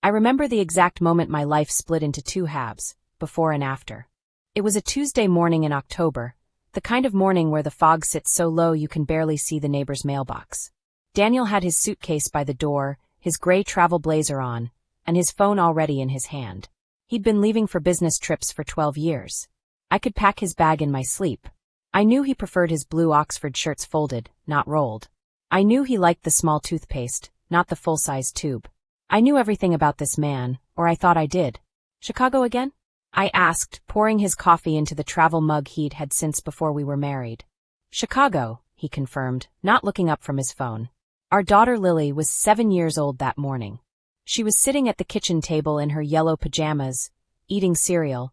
I remember the exact moment my life split into two halves, before and after. It was a Tuesday morning in October, the kind of morning where the fog sits so low you can barely see the neighbor's mailbox. Daniel had his suitcase by the door, his gray travel blazer on, and his phone already in his hand. He'd been leaving for business trips for 12 years. I could pack his bag in my sleep. I knew he preferred his blue Oxford shirts folded, not rolled. I knew he liked the small toothpaste, not the full-size tube. I knew everything about this man, or I thought I did. Chicago again? I asked, pouring his coffee into the travel mug he'd had since before we were married. Chicago, he confirmed, not looking up from his phone. Our daughter Lily was 7 years old that morning. She was sitting at the kitchen table in her yellow pajamas, eating cereal,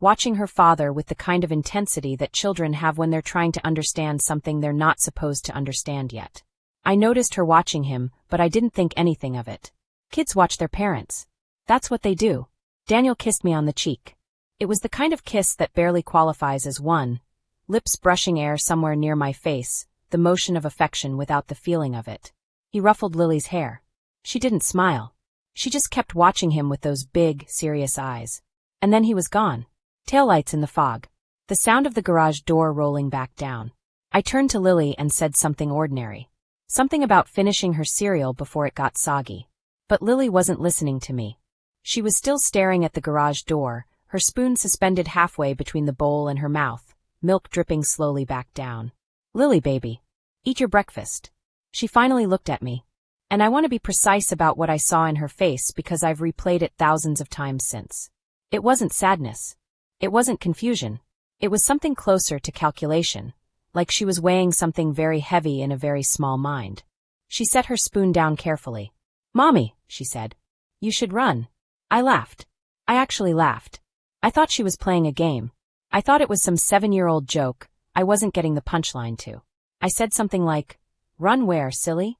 watching her father with the kind of intensity that children have when they're trying to understand something they're not supposed to understand yet. I noticed her watching him, but I didn't think anything of it. Kids watch their parents. That's what they do. Daniel kissed me on the cheek. It was the kind of kiss that barely qualifies as one, lips brushing air somewhere near my face, the motion of affection without the feeling of it. He ruffled Lily's hair. She didn't smile. She just kept watching him with those big, serious eyes. And then he was gone. Taillights in the fog. The sound of the garage door rolling back down. I turned to Lily and said something ordinary. Something about finishing her cereal before it got soggy. But Lily wasn't listening to me. She was still staring at the garage door, her spoon suspended halfway between the bowl and her mouth, milk dripping slowly back down. Lily, baby. Eat your breakfast. She finally looked at me. And I want to be precise about what I saw in her face because I've replayed it thousands of times since. It wasn't sadness. It wasn't confusion. It was something closer to calculation, like she was weighing something very heavy in a very small mind. She set her spoon down carefully. Mommy, she said. You should run. I laughed. I actually laughed. I thought she was playing a game. I thought it was some 7-year-old joke I wasn't getting the punchline to. I said something like, "Run where, silly?"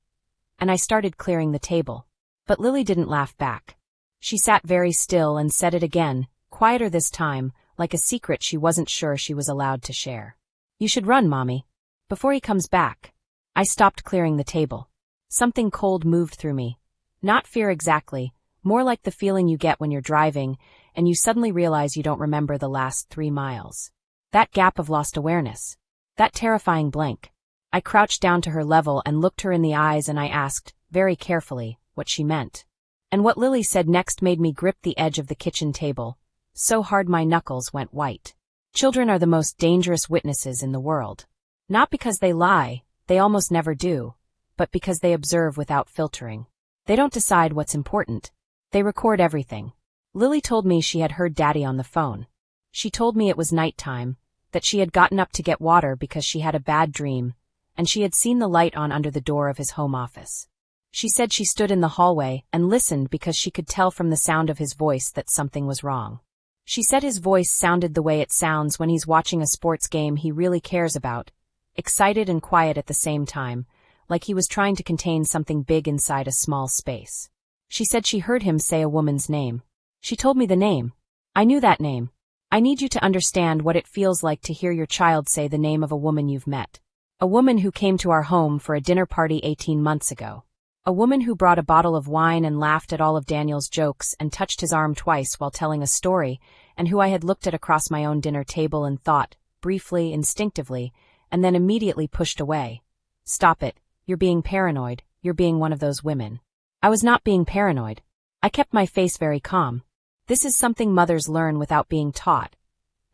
And I started clearing the table. But Lily didn't laugh back. She sat very still and said it again, quieter this time, like a secret she wasn't sure she was allowed to share. You should run, Mommy. Before he comes back. I stopped clearing the table. Something cold moved through me. Not fear exactly, more like the feeling you get when you're driving, and you suddenly realize you don't remember the last 3 miles. That gap of lost awareness. That terrifying blank. I crouched down to her level and looked her in the eyes and I asked, very carefully, what she meant. And what Lily said next made me grip the edge of the kitchen table, so hard my knuckles went white. Children are the most dangerous witnesses in the world. Not because they lie, they almost never do, but because they observe without filtering. They don't decide what's important. They record everything. Lily told me she had heard Daddy on the phone. She told me it was nighttime, that she had gotten up to get water because she had a bad dream, and she had seen the light on under the door of his home office. She said she stood in the hallway and listened because she could tell from the sound of his voice that something was wrong. She said his voice sounded the way it sounds when he's watching a sports game he really cares about, excited and quiet at the same time, like he was trying to contain something big inside a small space. She said she heard him say a woman's name. She told me the name. I knew that name. I need you to understand what it feels like to hear your child say the name of a woman you've met. A woman who came to our home for a dinner party 18 months ago. A woman who brought a bottle of wine and laughed at all of Daniel's jokes and touched his arm twice while telling a story, and who I had looked at across my own dinner table and thought, briefly, instinctively, and then immediately pushed away. Stop it, you're being paranoid, you're being one of those women. I was not being paranoid. I kept my face very calm. This is something mothers learn without being taught.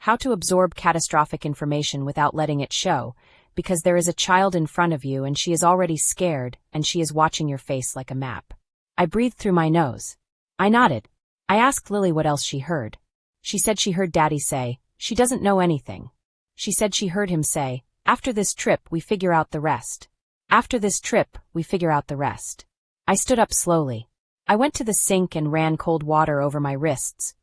How to absorb catastrophic information without letting it show, because there is a child in front of you and she is already scared and she is watching your face like a map. I breathed through my nose. I nodded. I asked Lily what else she heard. She said she heard Daddy say, she doesn't know anything. She said she heard him say, after this trip we figure out the rest. After this trip we figure out the rest. I stood up slowly. I went to the sink and ran cold water over my wrists,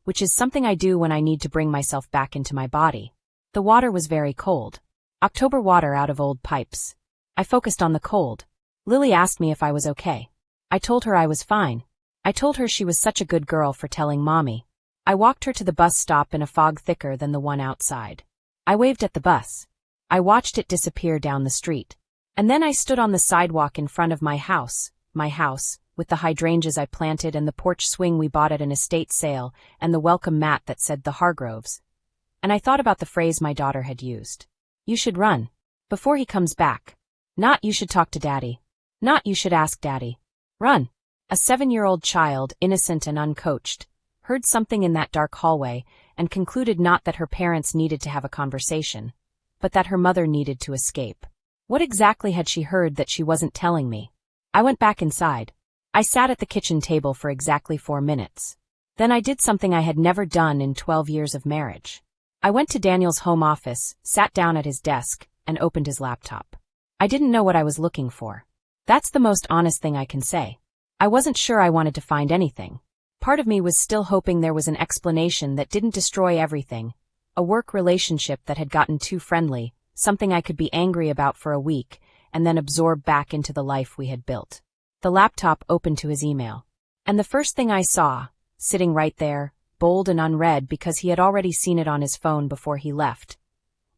which is something I do when I need to bring myself back into my body. The water was very cold. October water out of old pipes. I focused on the cold. Lily asked me if I was okay. I told her I was fine. I told her she was such a good girl for telling Mommy. I walked her to the bus stop in a fog thicker than the one outside. I waved at the bus. I watched it disappear down the street. And then I stood on the sidewalk in front of my house, with the hydrangeas I planted and the porch swing we bought at an estate sale and the welcome mat that said the Hargroves. And I thought about the phrase my daughter had used. You should run. Before he comes back. Not you should talk to Daddy. Not you should ask Daddy. Run. A 7-year-old child, innocent and uncoached, heard something in that dark hallway and concluded not that her parents needed to have a conversation, but that her mother needed to escape. What exactly had she heard that she wasn't telling me? I went back inside. I sat at the kitchen table for exactly 4 minutes. Then I did something I had never done in 12 years of marriage. I went to Daniel's home office, sat down at his desk, and opened his laptop. I didn't know what I was looking for. That's the most honest thing I can say. I wasn't sure I wanted to find anything. Part of me was still hoping there was an explanation that didn't destroy everything. A work relationship that had gotten too friendly, something I could be angry about for a week, and then absorb back into the life we had built. The laptop opened to his email. And the first thing I saw, sitting right there, bold and unread because he had already seen it on his phone before he left,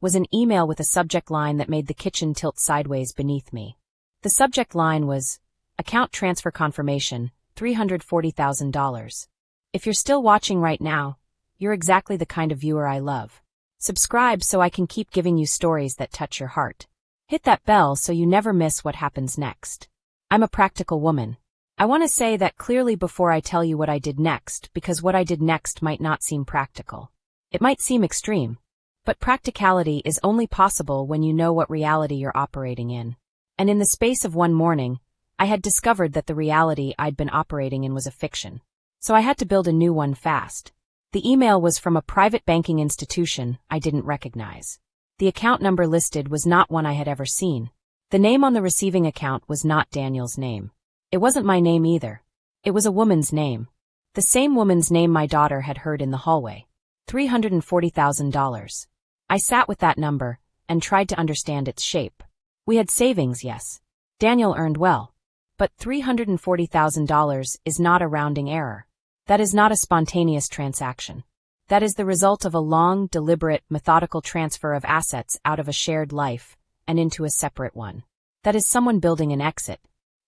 was an email with a subject line that made the kitchen tilt sideways beneath me. The subject line was, Account Transfer Confirmation, $340,000. If you're still watching right now, you're exactly the kind of viewer I love. Subscribe so I can keep giving you stories that touch your heart. Hit that bell so you never miss what happens next. I'm a practical woman. I want to say that clearly before I tell you what I did next, because what I did next might not seem practical. It might seem extreme. But practicality is only possible when you know what reality you're operating in. And in the space of one morning, I had discovered that the reality I'd been operating in was a fiction. So I had to build a new one fast. The email was from a private banking institution I didn't recognize. The account number listed was not one I had ever seen. The name on the receiving account was not Daniel's name. It wasn't my name either. It was a woman's name. The same woman's name my daughter had heard in the hallway. $340,000. I sat with that number and tried to understand its shape. We had savings, yes. Daniel earned well. But $340,000 is not a rounding error. That is not a spontaneous transaction. That is the result of a long, deliberate, methodical transfer of assets out of a shared life and into a separate one. That is someone building an exit.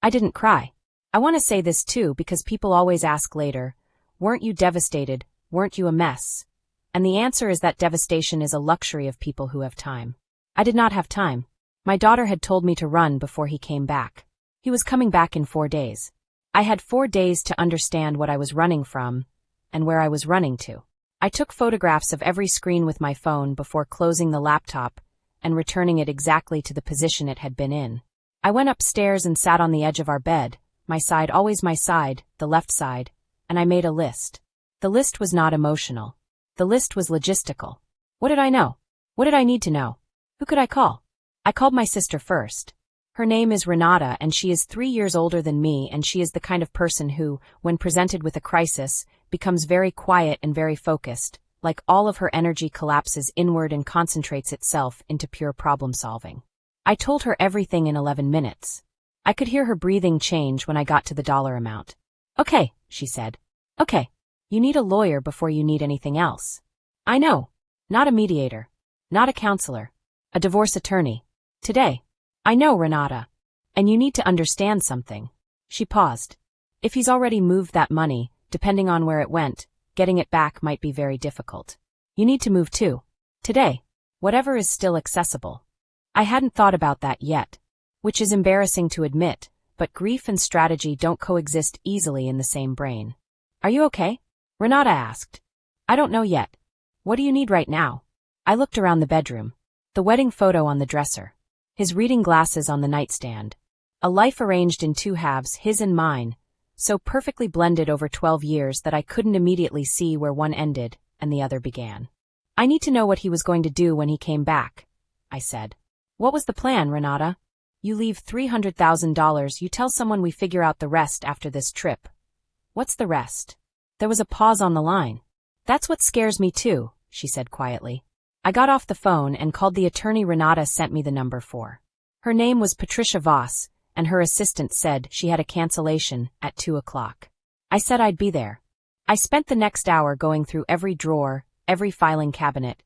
I didn't cry. I want to say this too because people always ask later, weren't you devastated, weren't you a mess? And the answer is that devastation is a luxury of people who have time. I did not have time. My daughter had told me to run before he came back. He was coming back in 4 days. I had 4 days to understand what I was running from and where I was running to. I took photographs of every screen with my phone before closing the laptop and returning it exactly to the position it had been in. I went upstairs and sat on the edge of our bed, my side always my side, the left side, and I made a list. The list was not emotional. The list was logistical. What did I know? What did I need to know? Who could I call? I called my sister first. Her name is Renata and she is 3 years older than me, and she is the kind of person who, when presented with a crisis, becomes very quiet and very focused, like all of her energy collapses inward and concentrates itself into pure problem solving. I told her everything in 11 minutes. I could hear her breathing change when I got to the dollar amount. Okay, she said. Okay. You need a lawyer before you need anything else. I know. Not a mediator. Not a counselor. A divorce attorney. Today. I know, Renata. And you need to understand something. She paused. If he's already moved that money, depending on where it went, getting it back might be very difficult. You need to move too. Today. Whatever is still accessible. I hadn't thought about that yet. Which is embarrassing to admit, but grief and strategy don't coexist easily in the same brain. Are you okay? Renata asked. I don't know yet. What do you need right now? I looked around the bedroom. The wedding photo on the dresser. His reading glasses on the nightstand. A life arranged in 2 halves, his and mine, so perfectly blended over 12 years that I couldn't immediately see where one ended and the other began. I need to know what he was going to do when he came back, I said. What was the plan, Renata? You leave $300,000, you tell someone we figure out the rest after this trip. What's the rest? There was a pause on the line. That's what scares me too, she said quietly. I got off the phone and called the attorney Renata sent me the number for. Her name was Patricia Voss, and her assistant said she had a cancellation at 2 o'clock. I said I'd be there. I spent the next hour going through every drawer, every filing cabinet,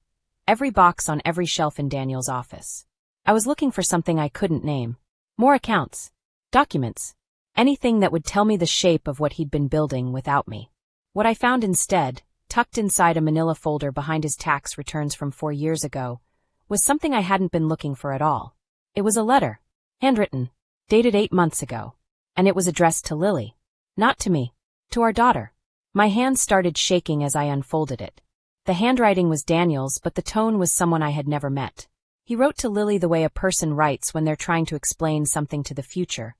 every box on every shelf in Daniel's office. I was looking for something I couldn't name. More accounts. Documents. Anything that would tell me the shape of what he'd been building without me. What I found instead, tucked inside a manila folder behind his tax returns from 4 years ago, was something I hadn't been looking for at all. It was a letter, handwritten, dated 8 months ago, and it was addressed to Lily. Not to me. To our daughter. My hands started shaking as I unfolded it. The handwriting was Daniel's, but the tone was someone I had never met. He wrote to Lily the way a person writes when they're trying to explain something to the future.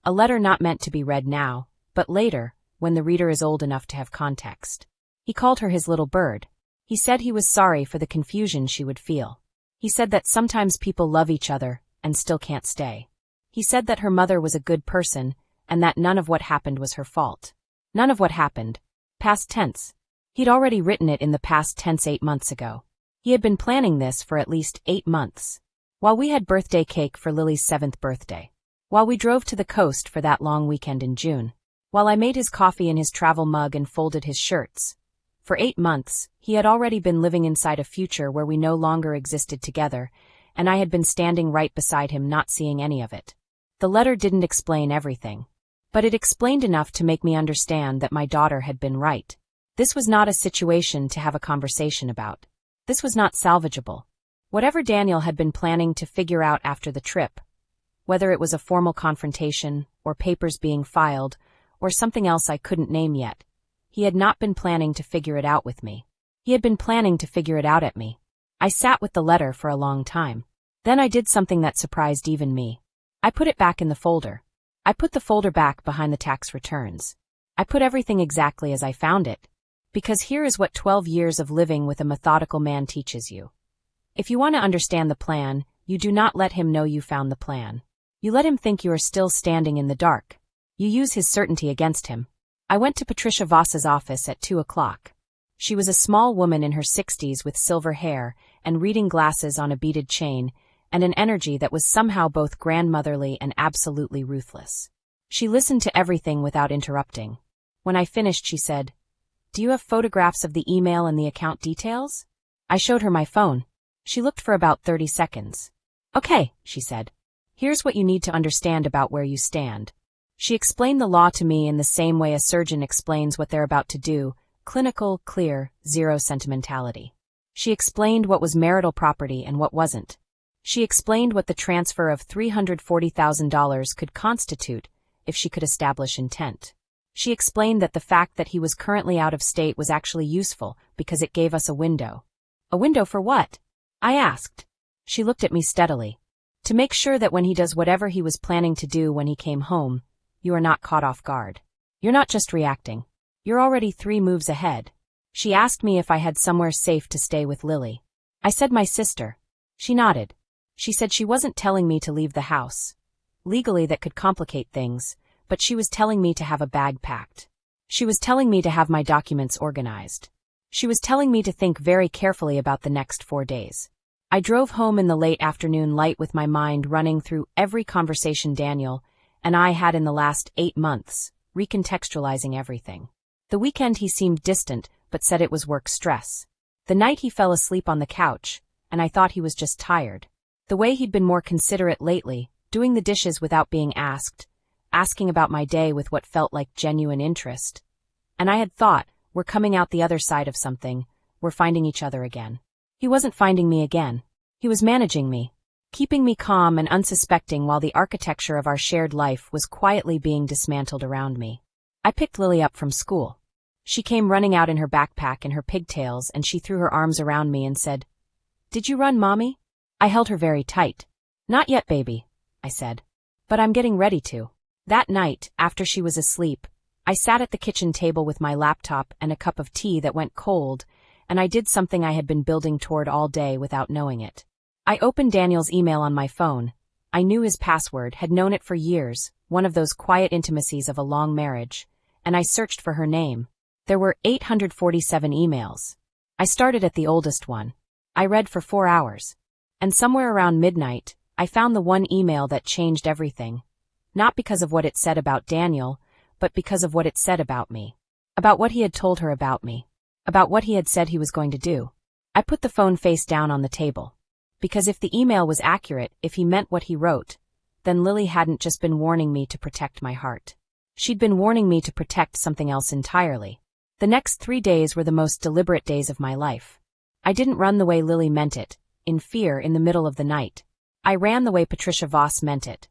A letter not meant to be read now, but later, when the reader is old enough to have context. He called her his little bird. He said he was sorry for the confusion she would feel. He said that sometimes people love each other and still can't stay. He said that her mother was a good person and that none of what happened was her fault. None of what happened. Past tense. He'd already written it in the past tense 8 months ago. He had been planning this for at least 8 months. While we had birthday cake for Lily's 7th birthday. While we drove to the coast for that long weekend in June. While I made his coffee in his travel mug and folded his shirts. For 8 months, he had already been living inside a future where we no longer existed together, and I had been standing right beside him not seeing any of it. The letter didn't explain everything. But it explained enough to make me understand that my daughter had been right. This was not a situation to have a conversation about. This was not salvageable. Whatever Daniel had been planning to figure out after the trip, whether it was a formal confrontation, or papers being filed, or something else I couldn't name yet, he had not been planning to figure it out with me. He had been planning to figure it out at me. I sat with the letter for a long time. Then I did something that surprised even me. I put it back in the folder. I put the folder back behind the tax returns. I put everything exactly as I found it. Because here is what 12 years of living with a methodical man teaches you. If you want to understand the plan, you do not let him know you found the plan. You let him think you are still standing in the dark. You use his certainty against him. I went to Patricia Voss's office at 2 o'clock. She was a small woman in her 60s with silver hair and reading glasses on a beaded chain, and an energy that was somehow both grandmotherly and absolutely ruthless. She listened to everything without interrupting. When I finished, she said, "Do you have photographs of the email and the account details?" I showed her my phone. She looked for about 30 seconds. "Okay," she said. "Here's what you need to understand about where you stand." She explained the law to me in the same way a surgeon explains what they're about to do, clinical, clear, zero sentimentality. She explained what was marital property and what wasn't. She explained what the transfer of $340,000 could constitute if she could establish intent. She explained that the fact that he was currently out of state was actually useful because it gave us a window. A window for what? I asked. She looked at me steadily. To make sure that when he does whatever he was planning to do when he came home, you are not caught off guard. You're not just reacting. You're already 3 moves ahead. She asked me if I had somewhere safe to stay with Lily. I said my sister. She nodded. She said she wasn't telling me to leave the house. Legally that could complicate things, but she was telling me to have a bag packed. She was telling me to have my documents organized. She was telling me to think very carefully about the next 4 days. I drove home in the late afternoon light with my mind running through every conversation Daniel and I had in the last 8 months, recontextualizing everything. The weekend he seemed distant, but said it was work stress. The night he fell asleep on the couch, and I thought he was just tired. The way he'd been more considerate lately, doing the dishes without being asked, asking about my day with what felt like genuine interest. And I had thought, we're coming out the other side of something, we're finding each other again. He wasn't finding me again. He was managing me, keeping me calm and unsuspecting while the architecture of our shared life was quietly being dismantled around me. I picked Lily up from school. She came running out in her backpack and her pigtails, and she threw her arms around me and said, "Did you run, Mommy?" I held her very tight. "Not yet, baby," I said. "But I'm getting ready to." That night, after she was asleep, I sat at the kitchen table with my laptop and a cup of tea that went cold, and I did something I had been building toward all day without knowing it. I opened Daniel's email on my phone. I knew his password, had known it for years, one of those quiet intimacies of a long marriage, and I searched for her name. There were 847 emails. I started at the oldest one. I read for 4 hours. And somewhere around midnight, I found the one email that changed everything. Not because of what it said about Daniel, but because of what it said about me. About what he had told her about me. About what he had said he was going to do. I put the phone face down on the table. Because if the email was accurate, if he meant what he wrote, then Lily hadn't just been warning me to protect my heart. She'd been warning me to protect something else entirely. The next 3 days were the most deliberate days of my life. I didn't run the way Lily meant it, in fear in the middle of the night. I ran the way Patricia Voss meant it,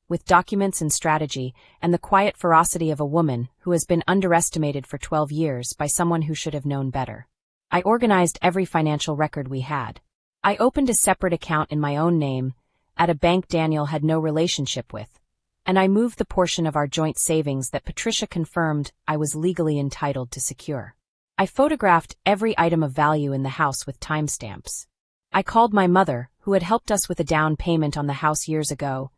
with documents and strategy and the quiet ferocity of a woman who has been underestimated for 12 years by someone who should have known better. I organized every financial record we had. I opened a separate account in my own name, at a bank Daniel had no relationship with, and I moved the portion of our joint savings that Patricia confirmed I was legally entitled to secure. I photographed every item of value in the house with timestamps. I called my mother, who had helped us with a down payment on the house years ago,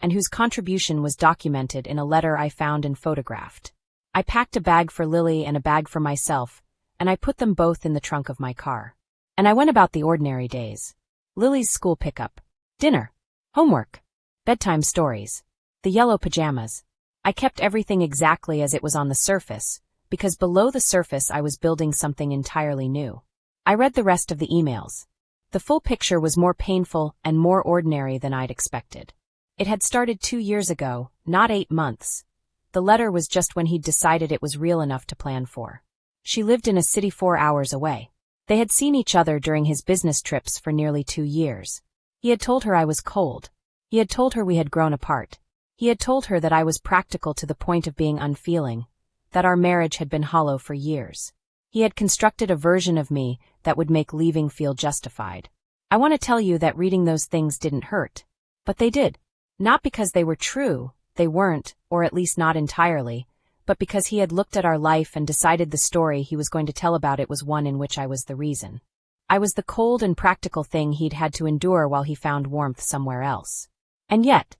and whose contribution was documented in a letter I found and photographed. I packed a bag for Lily and a bag for myself, and I put them both in the trunk of my car. And I went about the ordinary days. Lily's school pickup, dinner, homework, bedtime stories, the yellow pajamas. I kept everything exactly as it was on the surface, because below the surface I was building something entirely new. I read the rest of the emails. The full picture was more painful and more ordinary than I'd expected. It had started 2 years ago, not 8 months. The letter was just when he'd decided it was real enough to plan for. She lived in a city 4 hours away. They had seen each other during his business trips for nearly 2 years. He had told her I was cold. He had told her we had grown apart. He had told her that I was practical to the point of being unfeeling, that our marriage had been hollow for years. He had constructed a version of me that would make leaving feel justified. I want to tell you that reading those things didn't hurt. But they did. Not because they were true, they weren't, or at least not entirely, but because he had looked at our life and decided the story he was going to tell about it was one in which I was the reason. I was the cold and practical thing he'd had to endure while he found warmth somewhere else. And yet,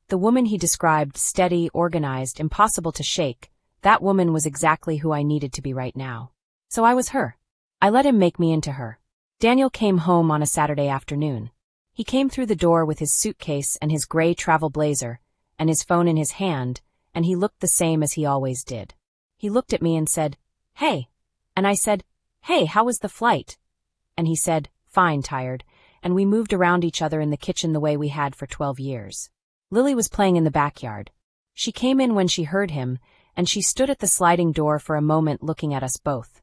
the woman he described, steady, organized, impossible to shake, that woman was exactly who I needed to be right now. So I was her. I let him make me into her. Daniel came home on a Saturday afternoon. He came through the door with his suitcase and his gray travel blazer, and his phone in his hand, and he looked the same as he always did. He looked at me and said, "Hey." And I said, "Hey, how was the flight?" And he said, "Fine, tired," and we moved around each other in the kitchen the way we had for 12 years. Lily was playing in the backyard. She came in when she heard him, and she stood at the sliding door for a moment looking at us both.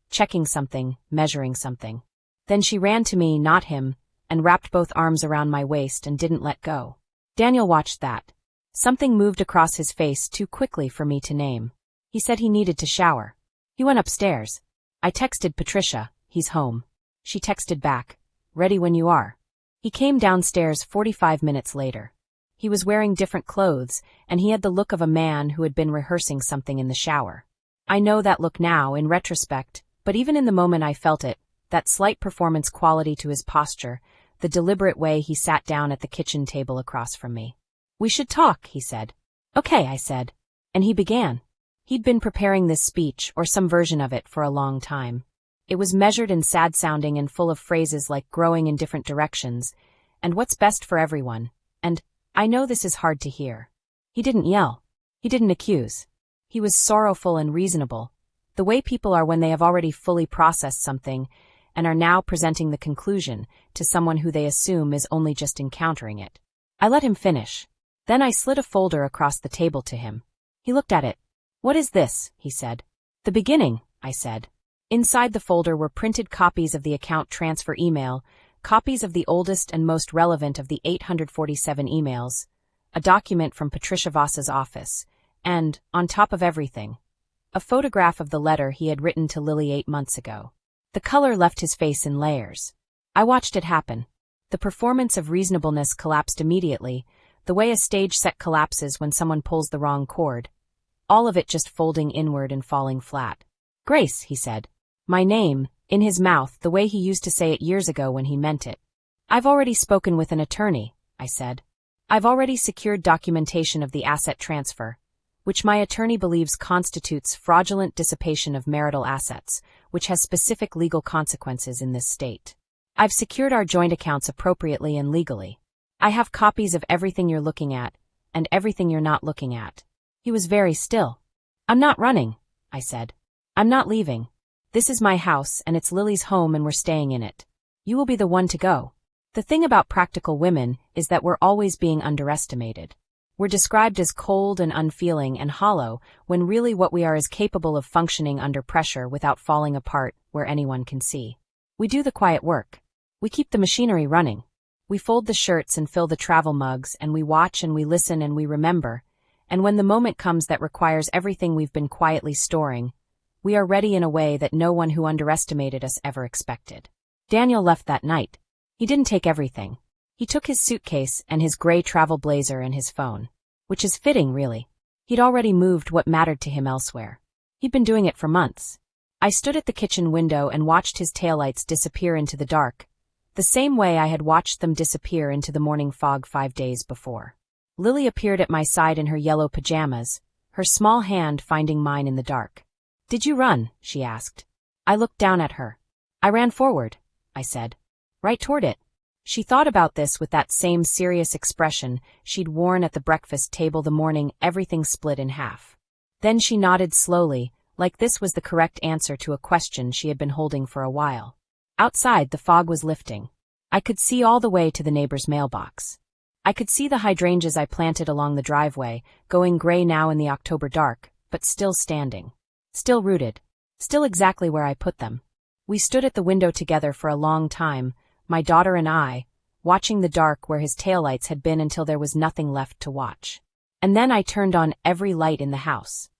Checking something, measuring something. Then she ran to me, not him, and wrapped both arms around my waist and didn't let go. Daniel watched that. Something moved across his face too quickly for me to name. He said he needed to shower. He went upstairs. I texted Patricia, "He's home." She texted back, "Ready when you are." He came downstairs 45 minutes later. He was wearing different clothes, and he had the look of a man who had been rehearsing something in the shower. I know that look now, in retrospect, but even in the moment I felt it, that slight performance quality to his posture, the deliberate way he sat down at the kitchen table across from me. "We should talk," he said. "Okay," I said. And he began. He'd been preparing this speech, or some version of it, for a long time. It was measured and sad-sounding and full of phrases like growing in different directions, and what's best for everyone, and I know this is hard to hear. He didn't yell. He didn't accuse. He was sorrowful and reasonable, the way people are when they have already fully processed something and are now presenting the conclusion to someone who they assume is only just encountering it. I let him finish. Then I slid a folder across the table to him. He looked at it. "What is this?" he said. "The beginning," I said. Inside the folder were printed copies of the account transfer email, copies of the oldest and most relevant of the 847 emails, a document from Patricia Voss's office, and, on top of everything, a photograph of the letter he had written to Lily 8 months ago. The color left his face in layers. I watched it happen. The performance of reasonableness collapsed immediately, the way a stage set collapses when someone pulls the wrong chord, all of it just folding inward and falling flat. "Grace," he said. My name, in his mouth the way he used to say it years ago when he meant it. "I've already spoken with an attorney," I said. "I've already secured documentation of the asset transfer, which my attorney believes constitutes fraudulent dissipation of marital assets, which has specific legal consequences in this state. I've secured our joint accounts appropriately and legally. I have copies of everything you're looking at, and everything you're not looking at." He was very still. "I'm not running," I said. "I'm not leaving. This is my house, and it's Lily's home, and we're staying in it. You will be the one to go." The thing about practical women is that we're always being underestimated. We're described as cold and unfeeling and hollow, when really what we are is capable of functioning under pressure without falling apart where anyone can see. We do the quiet work. We keep the machinery running. We fold the shirts and fill the travel mugs, and we watch and we listen and we remember. And when the moment comes that requires everything we've been quietly storing, we are ready in a way that no one who underestimated us ever expected. Daniel left that night. He didn't take everything. He took his suitcase and his gray travel blazer and his phone. Which is fitting, really. He'd already moved what mattered to him elsewhere. He'd been doing it for months. I stood at the kitchen window and watched his taillights disappear into the dark, the same way I had watched them disappear into the morning fog 5 days before. Lily appeared at my side in her yellow pajamas, her small hand finding mine in the dark. "Did you run?" she asked. I looked down at her. "I ran forward," I said. "Right toward it." She thought about this with that same serious expression she'd worn at the breakfast table the morning everything split in half. Then she nodded slowly, like this was the correct answer to a question she had been holding for a while. Outside, the fog was lifting. I could see all the way to the neighbor's mailbox. I could see the hydrangeas I planted along the driveway, going gray now in the October dark, but still standing. Still rooted. Still exactly where I put them. We stood at the window together for a long time, my daughter and I, watching the dark where his taillights had been until there was nothing left to watch. And then I turned on every light in the house.